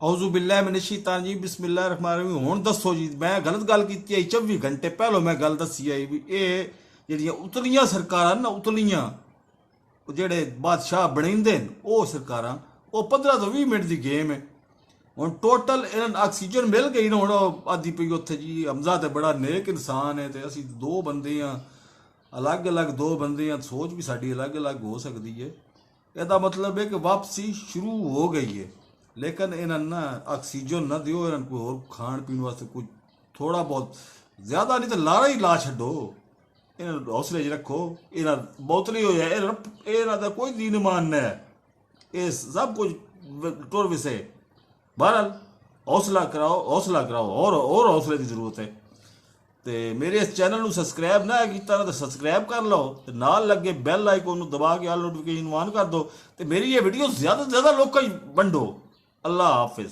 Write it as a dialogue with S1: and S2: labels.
S1: औज़ु बिल्लाहि मिनश शैतान जी बिस्मिल्लाहिर रहमानिर रहीम। हुण दसो जी, मैं गलत गल की 24 घंटे पहलों मैं गल दसी आई भी ये ਜਿਹੜੀਆਂ ਉਤਲੀਆਂ ਸਰਕਾਰਾਂ ਨਾ ਉਤਲੀਆਂ ਜਿਹੜੇ ਬਾਦਸ਼ਾਹ ਬਣਾਉਂਦੇ ਨੇ ਉਹ ਸਰਕਾਰਾਂ ਉਹ 15 ਤੋਂ 20 ਮਿੰਟ ਦੀ ਗੇਮ ਹੈ। ਹੁਣ ਟੋਟਲ ਇਹਨਾਂ ਨੂੰ ਆਕਸੀਜਨ ਮਿਲ ਗਈ ਨਾ, ਹੁਣ ਆਦੀ ਪਈ ਉੱਥੇ ਜੀ ਹਮਜ਼ਾ ਤੇ ਬੜਾ ਨੇਕ ਇਨਸਾਨ ਹੈ ਤੇ ਅਸੀਂ ਦੋ ਬੰਦੇ ਆ, ਅਲੱਗ-ਅਲੱਗ ਦੋ ਬੰਦੇ ਆ, ਸੋਚ ਵੀ ਸਾਡੀ ਅਲੱਗ-ਅਲੱਗ ਹੋ ਸਕਦੀ ਹੈ। ਇਹਦਾ ਮਤਲਬ ਹੈ ਕਿ ਵਾਪਸੀ ਸ਼ੁਰੂ ਹੋ ਗਈ ਹੈ, ਲੇਕਿਨ ਇਹਨਾਂ ਨਾ ਆਕਸੀਜਨ ਨਾ ਦਿਓ, ਇਹਨਾਂ ਕੋਈ ਹੋਰ ਖਾਣ ਪੀਣ ਵਾਸਤੇ ਕੁਝ ਥੋੜਾ ਬਹੁਤ, ਜ਼ਿਆਦਾ ਨਹੀਂ ਤਾਂ ਲਾਰਾ ਹੀ ਲਾ ਛੱਡੋ, ਇਹਨਾਂ ਨੂੰ ਹੌਸਲੇ 'ਚ ਰੱਖੋ। ਇਹਨਾਂ ਬੋਤਲੀ ਹੋ ਜਾਏ, ਇਹਨਾਂ ਦਾ ਕੋਈ ਦੀਨ ਇਮਾਨ ਨਹੀਂ ਹੈ, ਇਹ ਸਭ ਕੁਝ ਟੁਰ ਵਿਸੇ। ਬਹਰਹਾਲ ਹੌਸਲਾ ਕਰਾਓ ਔਰ ਹੌਸਲੇ ਦੀ ਜ਼ਰੂਰਤ ਹੈ। ਤੇ ਮੇਰੇ ਇਸ ਚੈਨਲ ਨੂੰ ਸਬਸਕ੍ਰਾਈਬ ਨਾ ਕੀਤਾ ਨਾ ਤਾਂ ਸਬਸਕ੍ਰਾਈਬ ਕਰ ਲਓ ਤੇ ਨਾਲ ਲੱਗੇ ਬੈਲ ਆਈਕਨ ਨੂੰ ਦਬਾ ਕੇ ਆਲ ਨੋਟੀਫਿਕੇਸ਼ਨ ਆਨ ਕਰ ਦਿਓ ਤੇ ਮੇਰੀ ਇਹ ਵੀਡੀਓ ਜ਼ਿਆਦਾ ਤੋਂ ਜ਼ਿਆਦਾ ਲੋਕਾਂ 'ਚ ਵੰਡੋ। ਅੱਲਾ ਹਾਫਿਜ਼।